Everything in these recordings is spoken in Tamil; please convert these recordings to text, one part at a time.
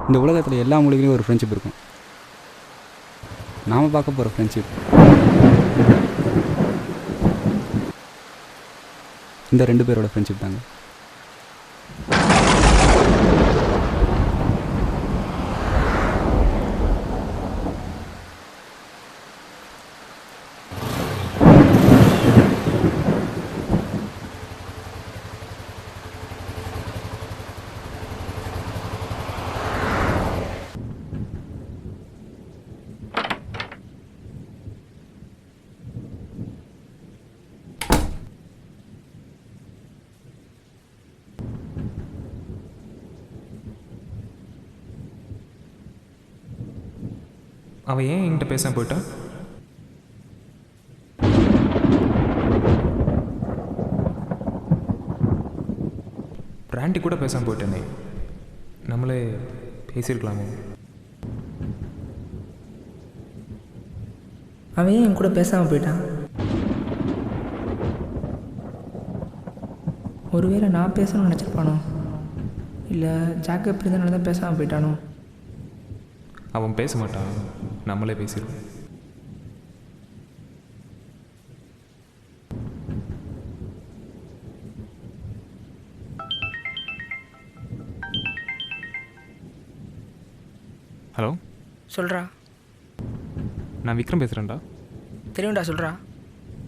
இந்த உலகத்தில் எல்லா மொழிகளையும் ஒரு ஃப்ரெண்ட்ஷிப் இருக்கும். நாம் பார்க்க போகிற ஃப்ரெண்ட்ஷிப் இந்த 2 பேரோட ஃப்ரெண்ட்ஷிப் தாங்க. அவன் ஏன் என்கிட்ட பேச போயிட்டான்? பிராண்டி கூட பேசாமல் போயிட்டேனே, நம்மளே பேசியிருக்கலாமோ? அவன் ஏன் என் கூட பேசாமல் போயிட்டான்? ஒருவேளை நான் பேசணும்னு நினச்சிருப்பானோ, இல்லை ஜாக்கப் இருந்தனால தான் பேசாமல் போயிட்டானோ? அவன் பேச மாட்டான், நம்மளே பேசிடுவோம். ஹலோ, சொல்கிறா. நான் விக்ரம் பேசுகிறேன்டா. தெரியும்டா, சொல்கிறா.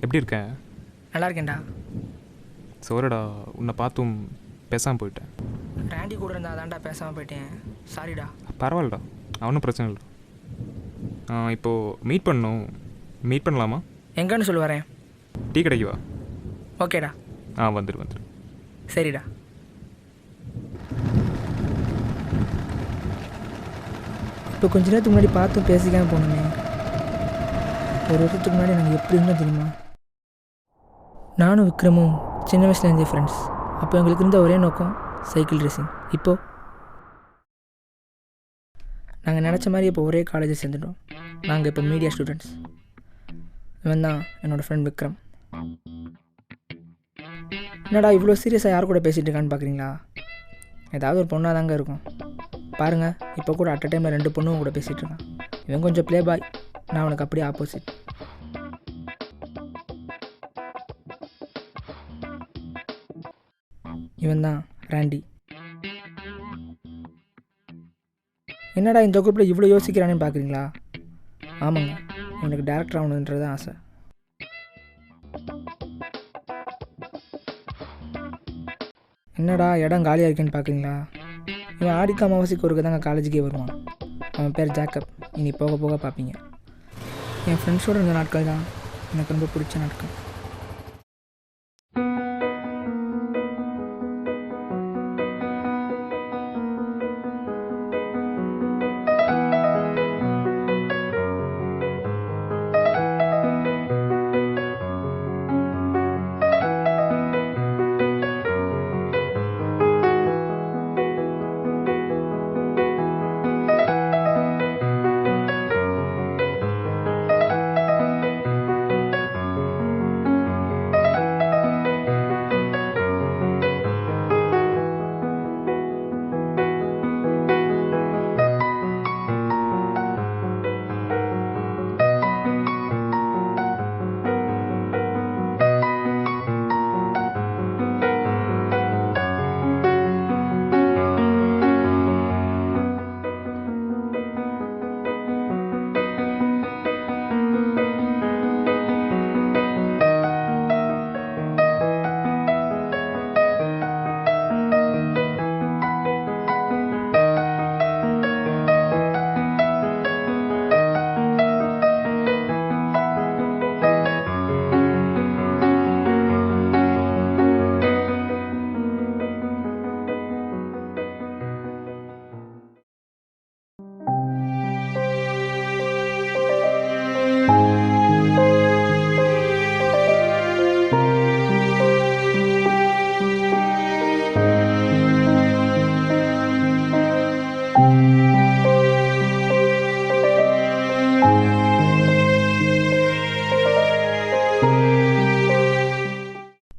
எப்படி இருக்க? நல்லா இருக்கேன்டா. சோரடா, உன்னை பார்த்தும் பேசாமல் போயிட்டேன். ராண்டி கூட இருந்தால் அதான்டா பேசாமல் போயிட்டேன். சாரிடா. பரவாயில்லடா, அவனும் பிரச்சனை இல்லை. இப்போது மீட் பண்ணலாமா? எங்கன்னு சொல்லி வரேன். டீ கடைக்கு வா. ஓகேடா. வந்துடு. சரிடா. இப்போ கொஞ்ச நேரத்துக்கு முன்னாடி பார்த்து பேசிக்காமல் போனோமே. ஒரு வருஷத்துக்கு முன்னாடி நாங்கள் எப்படி இருந்தோம் தெரியுமா? நானும் விக்ரமும் சின்ன வயசுலேருந்தே ஃப்ரெண்ட்ஸ். அப்போ எங்களுக்கு இருந்த ஒரே நோக்கம் சைக்கிள் ரேசிங். இப்போது நாங்கள் நினச்ச மாதிரி இப்போ ஒரே காலேஜை சேர்ந்துட்டோம். நாங்கள் இப்போ மீடியா ஸ்டூடெண்ட்ஸ். இவன் தான் என்னோடய ஃப்ரெண்ட் விக்ரம். என்னடா இவ்வளோ சீரியஸாக யார் கூட பேசிகிட்டு இருக்கான்னு பார்க்குறீங்களா? ஏதாவது ஒரு பொண்ணாக தாங்க இருக்கும். பாருங்கள், இப்போ கூட அட் அ டைமில் 2 பொண்ணும் கூட பேசிகிட்டு இருக்கான். இவன் கொஞ்சம் ப்ளே பாய், நான் அவனுக்கு அப்படியே ஆப்போசிட். இவன் தான் ராண்டி. என்னடா இந்த குரூப்பில் இவ்வளோ யோசிக்கிறானு பார்க்குறீங்களா? ஆமாங்க, எனக்கு டேரக்டர் ஆகணுன்றது ஆசை. என்னடா இடம் காலியாக இருக்கேன்னு பார்க்குறீங்களா? இவன் ஆடிக்கு அமாவாசைக்கு ஒருக்க தாங்க காலேஜுக்கே வருவான். அவன் பேர் ஜாக்கப். இனி போக போக பார்ப்பீங்க. என் ஃப்ரெண்ட்ஸோடு இருந்த நாட்கள் தான் எனக்கு ரொம்ப பிடிச்ச நாட்கள்.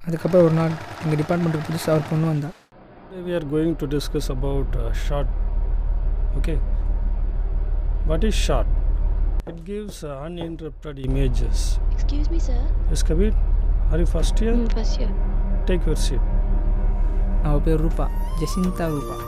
அதுக்கப்புறம் ஒரு நாள் எங்கள் டிபார்ட்மெண்ட்டுக்கு புதுசாக ஒரு பொண்ணு வந்தாள். We are going to discuss about short Okay. What is shot? It gives uninterrupted images. Excuse me, sir. Yes, Kabir. Are you first year? First year. Take your seat. அவ பேர் ரூபா, ஜெசிந்தா ரூபா.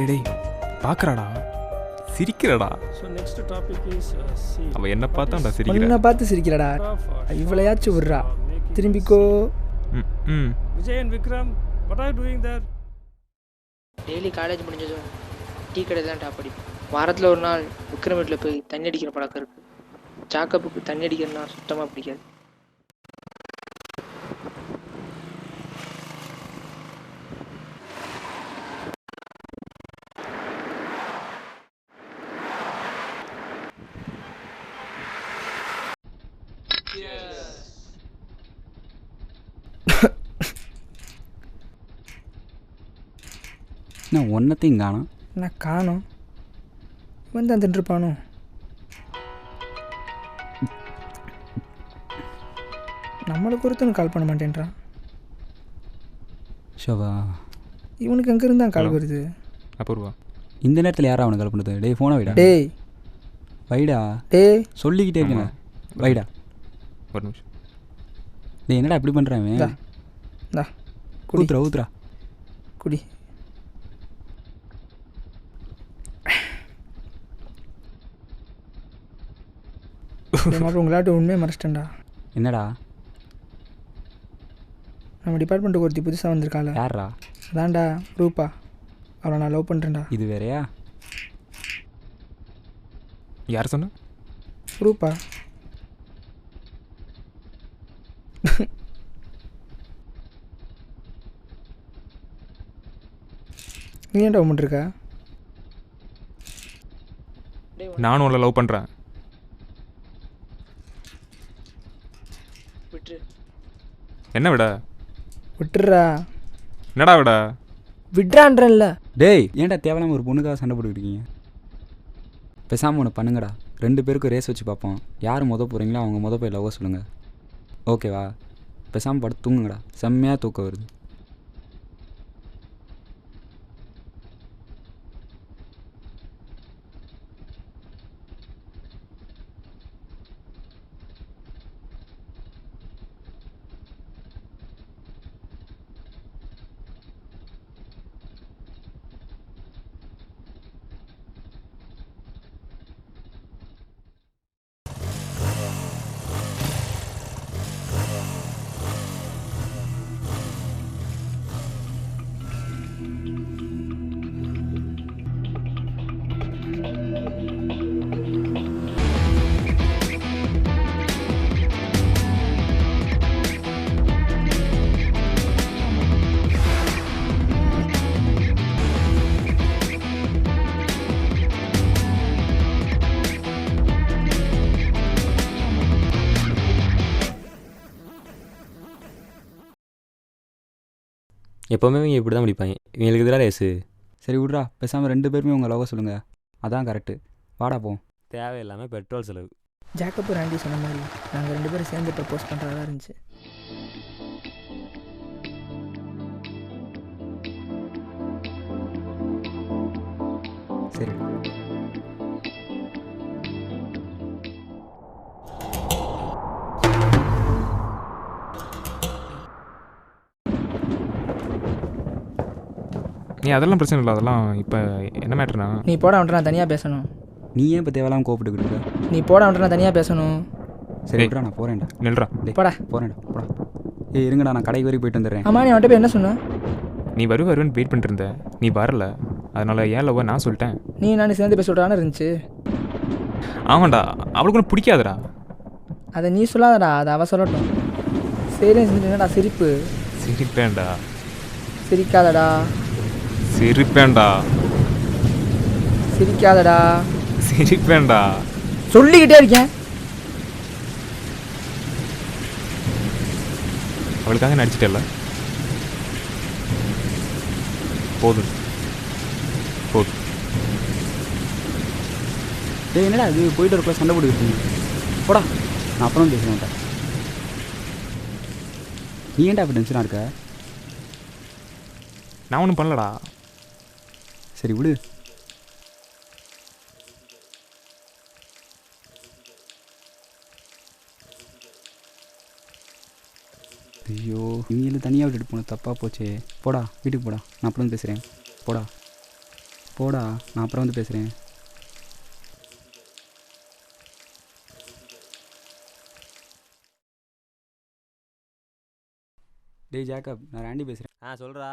டேய் பார்க்குறாடா, சிரிக்கிறடா. So next topic is see. அவள் என்ன பார்த்தாண்டா சிரிக்கிறா. உன்னை பார்த்து சிரிக்கிறடா. இவளையாச்சும் விட்றா. திரும்பிக்கோ. ம் Vijay and Vikram, what are you doing there? Daily college முடிஞ்சதும் டீ கடையில் தான் டாப் அடிப்பேன். வாரத்தில் ஒரு நாள் விக்ரம் வீட்டில் போய் தண்ணி அடிக்கிற பழக்கம் இருக்குது. சாக்கப்புக்கு தண்ணி அடிக்கிறதுனா சுத்தமாக பிடிக்காது. நான் ஒன்றத்தையும் காணும். நான் காணோம். இவன் தான் தின்றுப்பானோ. நம்மளுக்கு ஒருத்தனும் கால் பண்ண மாட்டேன்றான். ஷோவா, இவனுக்கு எங்கே இருந்தான் கால் வருது? அபூர்வா, இந்த நேரத்தில் யாரா அவனை கால் பண்ணுறது? டேய் ஃபோனை வைடா. டேய் வைடா, டேய் சொல்லிக்கிட்டே இருக்கேன். வைடா. ஒரு நிமிஷம். டேய் என்னடா இப்படி பண்ணுறான்? இந்தா குடி. ஊத்துறா ஊத்துறா. குடி. மாப்பிள்ள உங்களாட்ட உண்மையை மறைச்சிட்டேன்டா. என்னடா? நம்ம டிபார்ட்மெண்ட்டுக்கு ஒருத்தி புதுசாக வந்திருக்காள. யாரா? அதான்டா ரூபா. அவளை நான் லவ் பண்ணுறேன்டா. இது வேறையா? யார் சொன்ன? ரூபா. நீ ஏன்டா உண்மைருக்கா? நானும் உங்களை லவ் பண்ணுறேன். விட்டுரு. என்ன விட? விட்டுறா. என்னடா விட? விட்றான்றல்ல. டேய் ஏன்டா தேவையில்லாமல் ஒரு பொண்ணுக்காக சண்டை போட்டுக்கிட்டீங்க? பேசாமல் ஒன்று பண்ணுங்கடா. 2 பேருக்கும் ரேஸ் வச்சு பார்ப்போம். யார் போகிறீங்களோ அவங்க போய் லவ் சொல்லுங்கள். ஓகேவா? பேசாமல் படுத்து தூங்குங்கடா. செம்மையாக தூக்கம் வருது. எப்போவுமே இவங்க இப்படி தான் முடிப்பாங்க. இவங்களுக்கு இதெல்லாம் ரேஸு. சரி விட்றா. பேசாமல் 2 பேருமே உங்கள் லவ் சொல்லுங்கள். அதான் கரெக்டு. வாடா போ. தேவையில்லாமல் பெட்ரோல் செலவு. ஜாக்கப்பு ராண்டி சொன்ன மாதிரி நாங்கள் 2 பேரும் சேர்ந்து ப்ரப்போஸ் பண்ணுறதா இருந்துச்சு. சரி. நீ அதெல்லாம் பிரச்சனை இல்லை. அதெல்லாம் இப்போ என்ன மேட்ருனா, நீ போட வந்துட்டு நான் தனியாக பேசணும். நீ ஏன் இப்போ தேவையில்லாமல் கோப்பிட்டுக்கிட்டு இருக்க? நீ போட வந்துட்டு நான் தனியாக பேசணும். சரி விட்றா, நான் போகிறேன்டா. நில்றா. போடா. போகிறேன்டா போடா. ஏய் இருங்கடா, நான் கடைக்கு வரைக்கும் போயிட்டு வந்துடுறேன். ஆமாம், நீ அவன்கிட்ட போய் என்ன சொன்ன? நீ வருவேன்னு வெயிட் பண்ணிட்டு இருந்த. நீ வரல. அதனால் ஏன் லவ் நான் சொல்லிட்டேன். நீ நான் சேர்ந்து பேச விட்றான்னு இருந்துச்சு. ஆமாண்டா, அவளுக்கு ஒன்றும் பிடிக்காதுடா. அதை நீ சொல்லாதடா, அதை அவ சொல்லட்டும். சரி என்னடா சிரிப்பு? சிரிப்பேன்டா. சிரிக்காதடா. சிரிப்பேன்டா. சிரிக்காதடா. சிரிப்பேன்டா. சொல்லிக்கிட்டே இருக்கேன். அவளுக்காக நடிச்சிட்டல. போதும் போதும். டேய் என்னடா அது போயிட்டு இருக்கல சண்டை போட்டுக்கிட்டு போடா. நான் அப்புறம் பேச மாட்டேன். நீ ஏன்டா அப்படி டென்ஷனாக இருக்க? நான் ஒன்றும் பண்ணலடா. சரி விடு. ஐயோ இவங்களும் தனியாக விட்டுட்டு போன தப்பாக போச்சே. போடா வீட்டுக்கு போடா. நான் அப்புறம் வந்து பேசுகிறேன். போடா போடா. நான் அப்புறம் வந்து பேசுகிறேன். டேய் ஜாக்கப், நான் ராண்டி பேசுகிறேன். சொல்கிறா.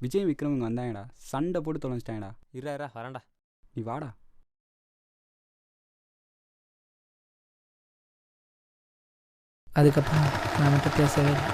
விஜய் விக்ரம் இங்கே வந்தாங்கடா. சண்டை போட்டு தொலைச்சிட்டாங்கடா. இரா வரேன்டா. நீ வாடா. அதுக்கப்புறம் நான் மட்டும் பேசவே இல்லை.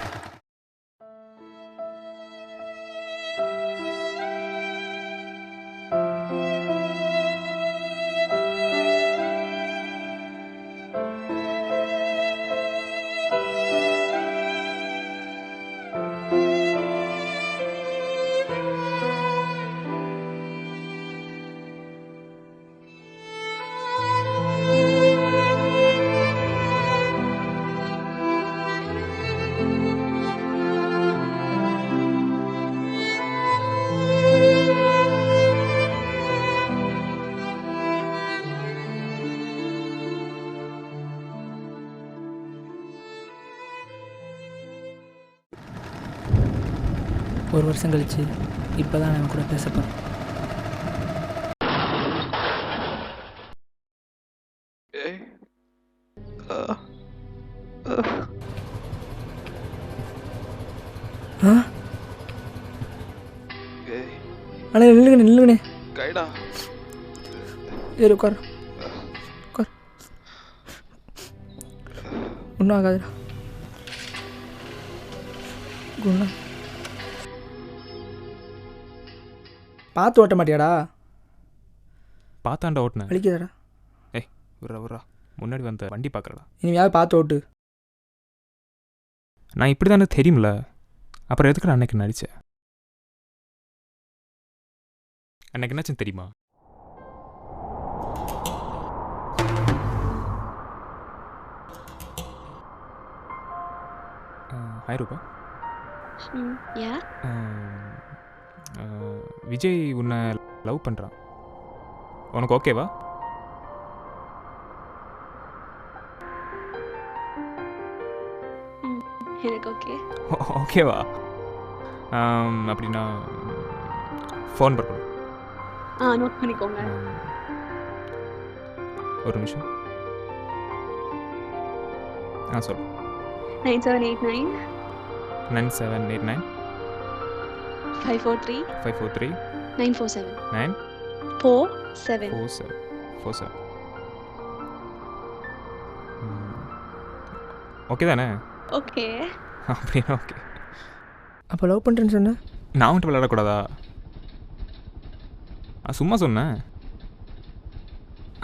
ஒரு வருஷம் கழிச்சு இப்போ தான் நான் கூட பேச போகிறேன். அண்ணே நில்லுங்கண்ணே ஏறு உட்கார் உட்கார். ஒன்றும் ஆகாதுடா. குண்ணா பார்த்து ஓட்ட மாட்டியாடா? பார்த்தாண்டா ஓட்டுனேன். வலிக்குதாடா? ஏய் விட்றா முன்னாடி வந்த வண்டி பார்க்குறடா. இனிமையாவது பார்த்து ஓட்டு. நான் இப்படி தானே தெரியும்ல. அப்புறம் எதுக்கு நான் அன்னைக்கு நடித்தேன்? அன்னைக்கு என்னாச்சுன்னு தெரியுமா? ஹாய் ரூபா. விஜய் உன்னை லவ் பண்ணுறான். உனக்கு ஓகேவா? எனக்கு ஓகே. ஓகேவா? அப்படின்னா ஃபோன் பண்ண. நோட் பண்ணிக்கோங்க. ஒரு நிமிஷம். சொல்லு. 9789 9789 543 543 947 947 47 47. ஓகே தானே? ஓகே. அப்படின்னா ஓகே. அப்போ லவ் பண்ணுறேன்னு சொன்னேன். நான் வந்துட்டு விளையாடக்கூடாதா? சும்மா சொன்னேன்.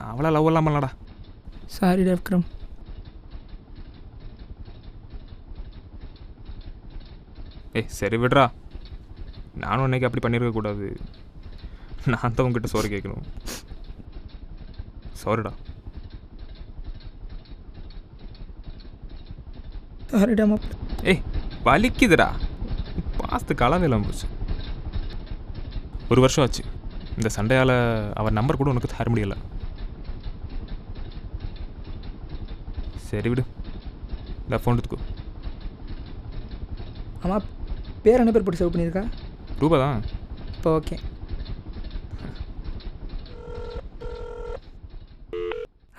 அவளை லவ் எல்லாம் பண்ணலடா. சாரிடா விக்ரம். சரி விடுறா. நானும் அன்னைக்கு அப்படி பண்ணியிருக்கக்கூடாது. நான் தான் உங்ககிட்ட சாரி கேட்கணும். சாரிடா. சாரிடா மாப்பிள்ள. வலிக்குதுடா. பாஸ்துக்கு அளவேலாம் போச்சு. ஒரு வருஷம் ஆச்சு. இந்த சண்டையால் அவன் நம்பர் கூட உனக்கு தர முடியலை. சரி விடு. இந்த ஃபோன் எடுத்துக்கோ. ஆமாம், பேர் என்ன பேர் போட்டு சேவ் பண்ணியிருக்கா? ரூபா தான். இப்போ ஓகே.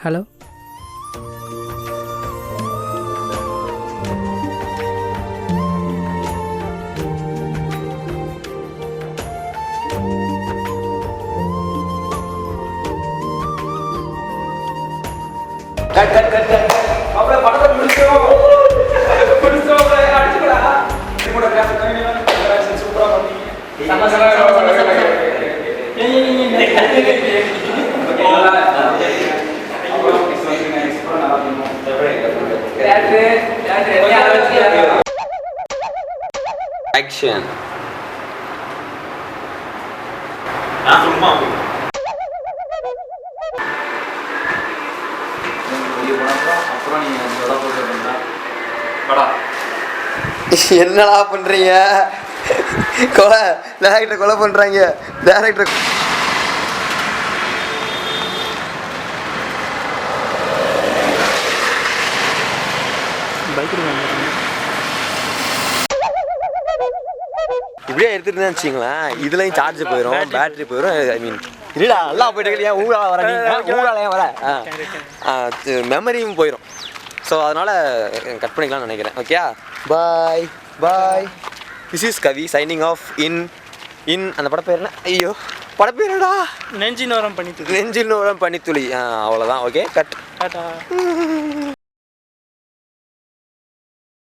ஹலோ. படத்தை முடிச்சோம். ஆக்ஷன். என்னடா பண்றீங்க? கொலை டேரக்டர் கொலை பண்றாங்க. டேரக்டர் இப்படியே எடுத்துட்டு தான் வச்சிங்களேன். இதுலயும் சார்ஜ் போயிடும், பேட்டரி போயிடும். ஐ மீன் இல்லடா நல்லா போயிட்டு ஏன் ஊழா வர ஊழால ஏன் வர மெமரியும் போயிடும். ஸோ அதனால் கட் பண்ணிக்கலாம்னு நினைக்கிறேன். Okay, bye bye. This is Kavi signing off in அந்த படப்பேர் என்ன? ஐயோ படப்பேருடா, நெஞ்சினோரம் பண்ணித்துளி. நெஞ்சினோரம் பனித்துளி. அவ்வளோதான். Okay, cut. டாடா.